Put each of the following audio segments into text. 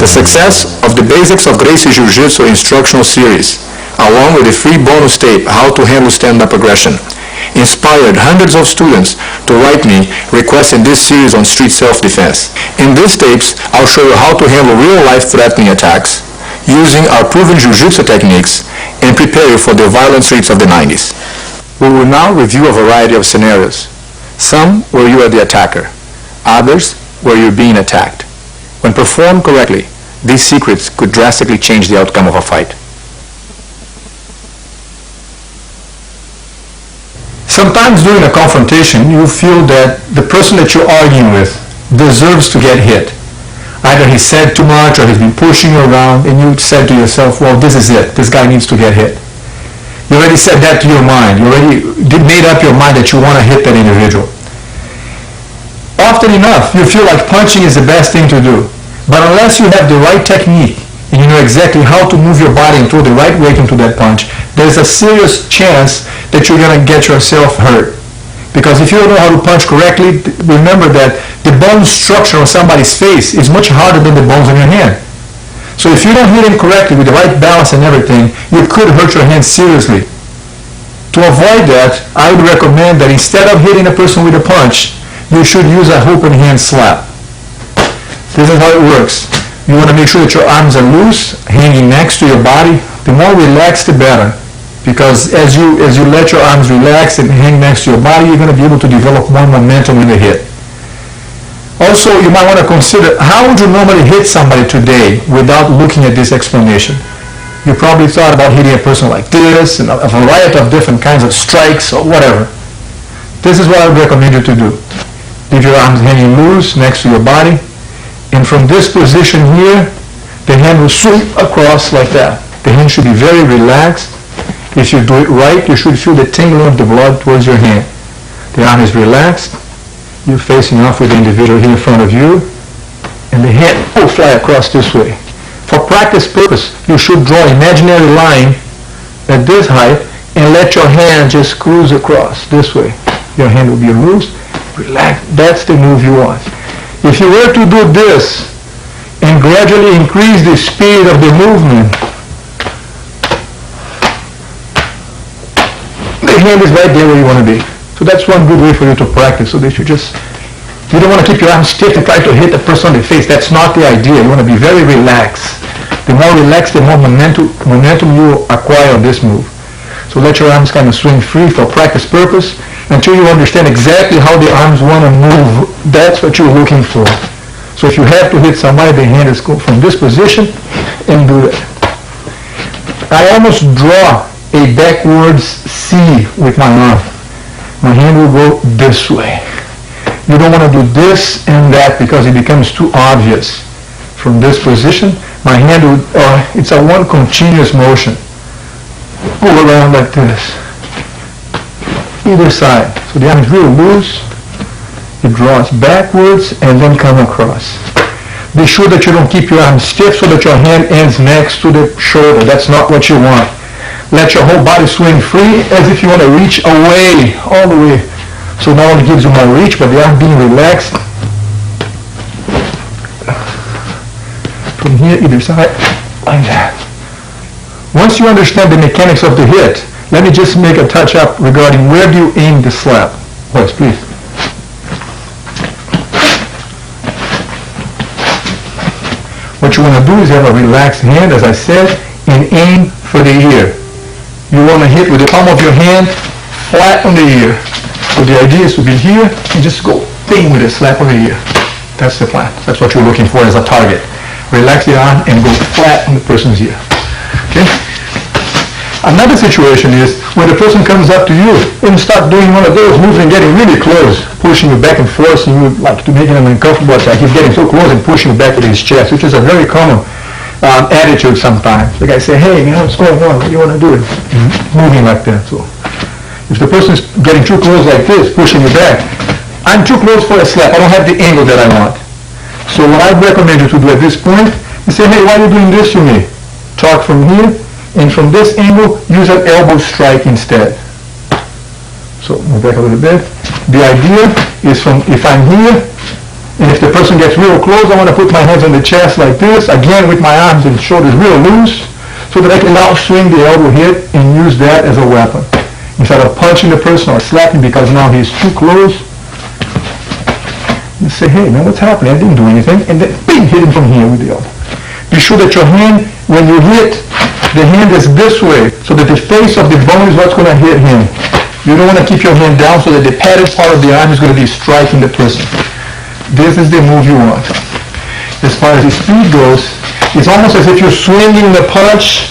The success of the Basics of Gracie Jiu-Jitsu instructional series, along with the free bonus tape, How to Handle Stand-Up Aggression, inspired hundreds of students to write me requesting this series on street self-defense. In these tapes, I'll show you how to handle real-life threatening attacks using our proven jiu-jitsu techniques and prepare you for the violent streets of the 90s. We will now review a variety of scenarios. Some where you are the attacker, others where you're being attacked. When performed correctly, these secrets could drastically change the outcome of a fight. Sometimes during a confrontation, you feel that the person that you're arguing with deserves to get hit. Either he said too much or he's been pushing you around, and you said to yourself, well, this is it. This guy needs to get hit. You already said that to your mind. You already made up your mind that you want to hit that individual. Often enough, you feel like punching is the best thing to do. But unless you have the right technique and you know exactly how to move your body and throw the right weight into that punch, there's a serious chance that you're going to get yourself hurt. Because if you don't know how to punch correctly, remember that the bone structure on somebody's face is much harder than the bones on your hand. So if you don't hit him correctly with the right balance and everything, you could hurt your hand seriously. To avoid that, I would recommend that instead of hitting a person with a punch, you should use a open hand slap. This is how it works. You want to make sure that your arms are loose, hanging next to your body. The more relaxed, the better. Because as you let your arms relax and hang next to your body, you're going to be able to develop more momentum in the hit. Also, you might want to consider, how would you normally hit somebody today without looking at this explanation? You probably thought about hitting a person like this, and a variety of different kinds of strikes or whatever. This is what I would recommend you to do. Leave your arms hanging loose next to your body, and from this position here, the hand will sweep across like that. The hand should be very relaxed. If you do it right, you should feel the tingling of the blood towards your hand. The arm is relaxed. You're facing off with the individual here in front of you, and the hand will fly across this way. For practice purpose, you should draw an imaginary line at this height and let your hand just cruise across this way. Your hand will be loose, relaxed. That's the move you want. If you were to do this and gradually increase the speed of the movement, the hand is right there where you want to be. So that's one good way for you to practice, so that you don't want to keep your arms stiff and try to hit the person on the face. That's not the idea. You want to be very relaxed. The more relaxed, the more momentum you acquire on this move. So let your arms kind of swing free for practice purpose until you understand exactly how the arms want to move. That's what you're looking for. So if you have to hit somebody, the hand is from this position and do it. I almost draw a backwards C with my arm. My hand will go this way. You don't want to do this and that because it becomes too obvious. From this position, my hand will, it's a one continuous motion. Go around like this. Either side. So the arm is really loose. It draws backwards and then come across. Be sure that you don't keep your arm stiff so that your hand ends next to the shoulder. That's not what you want. Let your whole body swing free as if you want to reach away, all the way. So not only gives you more reach, but the arm being relaxed. From here, either side, like that. Once you understand the mechanics of the hit, let me just make a touch-up regarding where do you aim the slap. Boys, please. What you want to do is have a relaxed hand, as I said, and aim for the ear. You want to hit with the palm of your hand flat on the ear. So the idea is to be here and just go bing with a slap on the ear. That's the plan. That's what you're looking for as a target. Relax the arm and go flat on the person's ear. Okay? Another situation is when the person comes up to you and start doing one of those moves and getting really close, pushing you back and forth, and you like to make him uncomfortable attack. He's getting so close and pushing you back with his chest, which is a very common attitude sometimes. The guy say, hey, what's going on? What do you want to do? Moving like that. So if the person is getting too close like this, pushing you back, I'm too close for a slap. I don't have the angle that I want. So what I recommend you to do at this point is say, hey, why are you doing this to me? Talk from here, and from this angle, use an elbow strike instead. So move back a little bit. The idea is from, if I'm here, And if the person gets real close, I want to put my hands on the chest like this, again with my arms and shoulders real loose, so that I can now swing the elbow hit and use that as a weapon. Instead of punching the person or slapping because now he's too close, you say, hey man, what's happening? I didn't do anything. And then bing, hit him from here with the elbow. Be sure that your hand, when you hit, the hand is this way, so that the face of the bone is what's going to hit him. You don't want to keep your hand down so that the padded part of the arm is going to be striking the person. This is the move you want. As far as the speed goes, it's almost as if you're swinging the punch,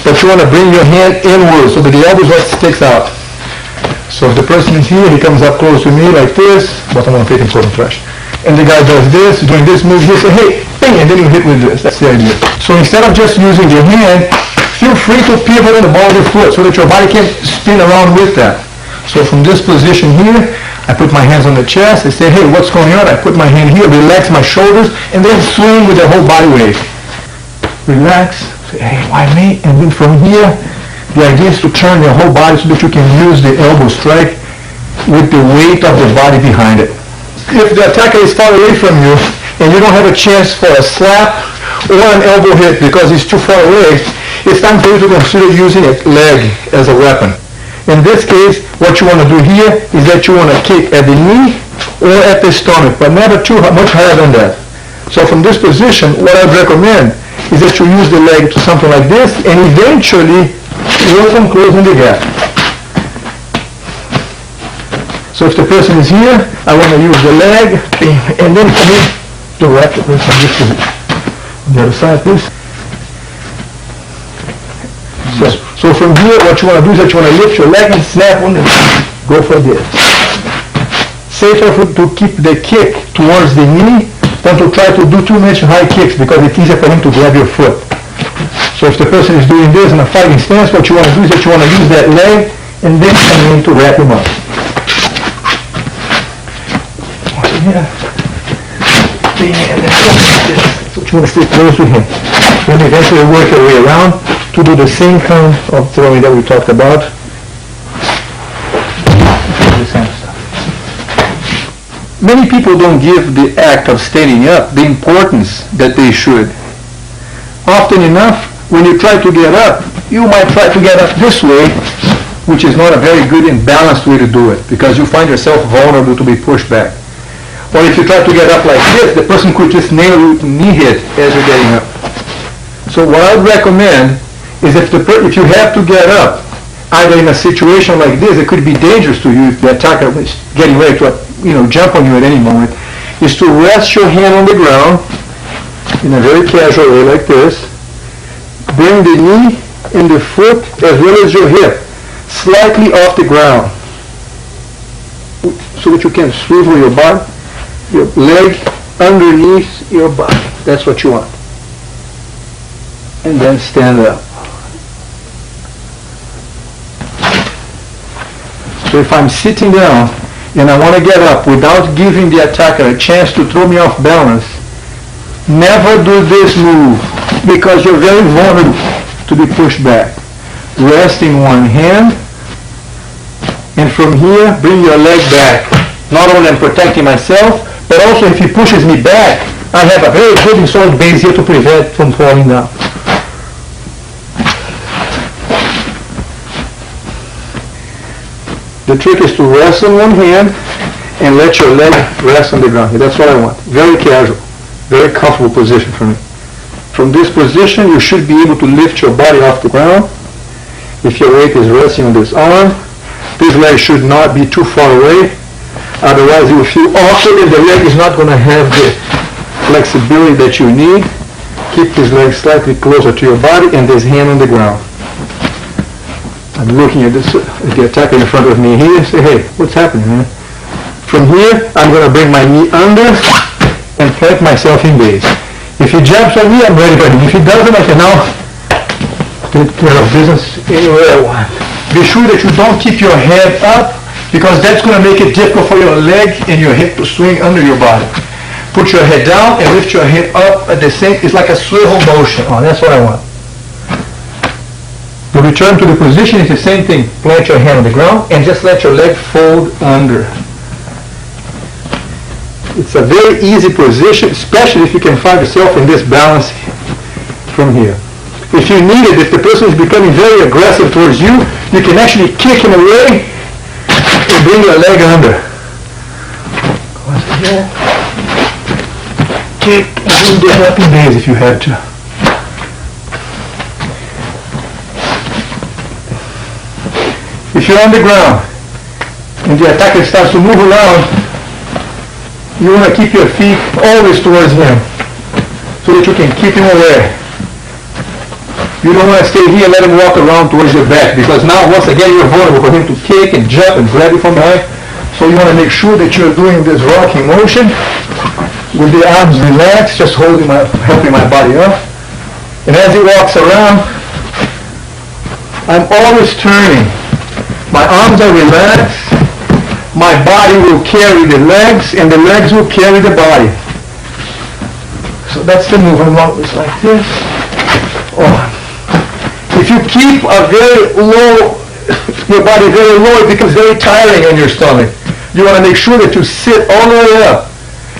but you want to bring your hand inward so that the elbow is what sticks out. So if the person is here, he comes up close to me like this, but I'm going to take him for the trash. And the guy does this, doing this move, he say, hey, bing, and then you hit with this. That's the idea. So instead of just using your hand, feel free to pivot on the ball of your foot so that your body can spin around with that. So from this position here, I put my hands on the chest, I say, hey, what's going on? I put my hand here, relax my shoulders, and then swing with the whole body weight. Relax, say, hey, why me? And then from here, the idea is to turn your whole body so that you can use the elbow strike with the weight of the body behind it. If the attacker is far away from you, and you don't have a chance for a slap or an elbow hit because he's too far away, it's time for you to consider using a leg as a weapon. In this case, what you want to do here is that you want to kick at the knee or at the stomach, but never too much higher than that. So from this position, what I'd recommend is that you use the leg to something like this and eventually work on closing the gap. So if the person is here, I want to use the leg and then come in to wrap the person this position. On the other side, please. So from here, what you want to do is that you want to lift your leg and snap on the go for this. Safer to keep the kick towards the knee than to try to do too much high kicks because it's easier for him to grab your foot. So if the person is doing this in a fighting stance, what you want to do is that you want to use that leg and then come in to wrap him up. Yeah. So you want to stay close with him. Then eventually work your way around to do the same kind of throwing that we talked about. Many people don't give the act of standing up the importance that they should. Often enough, when you try to get up, you might try to get up this way, which is not a very good and balanced way to do it because you find yourself vulnerable to be pushed back. Or if you try to get up like this, the person could just nail you with a knee hit as you're getting up. So what I would recommend is if you have to get up, either in a situation like this, it could be dangerous to you if the attacker is getting ready to jump on you at any moment, is to rest your hand on the ground in a very casual way like this. Bring the knee and the foot as well as your hip slightly off the ground so that you can swivel your body, your leg underneath your body. That's what you want. And then stand up. So if I'm sitting down and I want to get up without giving the attacker a chance to throw me off balance, never do this move because you're very vulnerable to be pushed back. Rest in one hand, and from here bring your leg back. Not only I'm protecting myself, but also if he pushes me back, I have a very good and solid base here to prevent from falling down. The trick is to rest on one hand and let your leg rest on the ground. That's what I want. Very casual, very comfortable position for me. From this position, you should be able to lift your body off the ground. If your weight is resting on this arm, this leg should not be too far away. Otherwise, you will feel awkward and the leg is not going to have the flexibility that you need. Keep this leg slightly closer to your body and this hand on the ground. I'm looking at the attacker in front of me here. Say, hey, what's happening, man? From here, I'm going to bring my knee under and plant myself in base. If he jumps on me, I'm ready for him. If he doesn't, I can now take care of business anywhere I want. Be sure that you don't keep your head up because that's going to make it difficult for your leg and your hip to swing under your body. Put your head down and lift your head up at the same. It's like a swivel motion. Oh, that's what I want. To return to the position, it's the same thing. Plant your hand on the ground and just let your leg fold under. It's a very easy position, especially if you can find yourself in this balance from here. If you need it, if the person is becoming very aggressive towards you, you can actually kick him away and bring your leg under. Kick and do the happy days if you had to. If you're on the ground and the attacker starts to move around, you want to keep your feet always towards him so that you can keep him away. You don't want to stay here and let him walk around towards your back, because now once again you're vulnerable for him to kick and jump and grab you from behind. So you want to make sure that you're doing this rocking motion with the arms relaxed, just helping my body up. And as he walks around, I'm always turning. My arms are relaxed. My body will carry the legs, and the legs will carry the body. So that's the move. I'm always like this. Oh. If you keep a very low, your body very low, it becomes very tiring on your stomach. You want to make sure that you sit all the way up,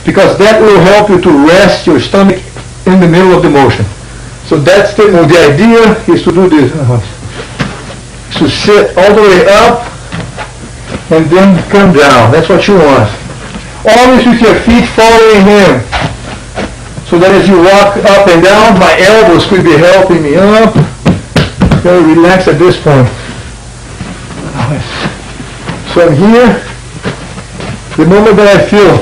because that will help you to rest your stomach in the middle of the motion. So that's the move. The idea is to do this. To sit all the way up and then come down. That's what you want. Always with your feet following him, so that as you walk up and down, my elbows could be helping me up. Very relaxed at this point. So I'm here. The moment that I feel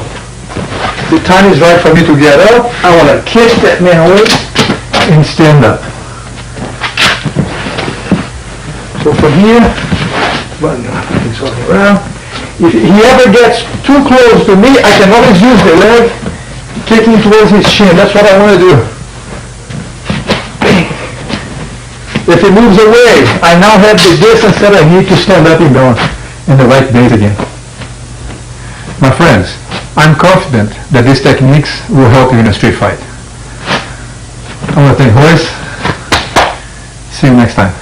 the time is right for me to get up, I want to kick that man away and stand up. So from here, he's walking around. If he ever gets too close to me, I can always use the leg kicking towards his chin. That's what I want to do. If he moves away, I now have the distance that I need to stand up and down in the right base again. My friends, I'm confident that these techniques will help you in a street fight. I want to thank Horace. See you next time.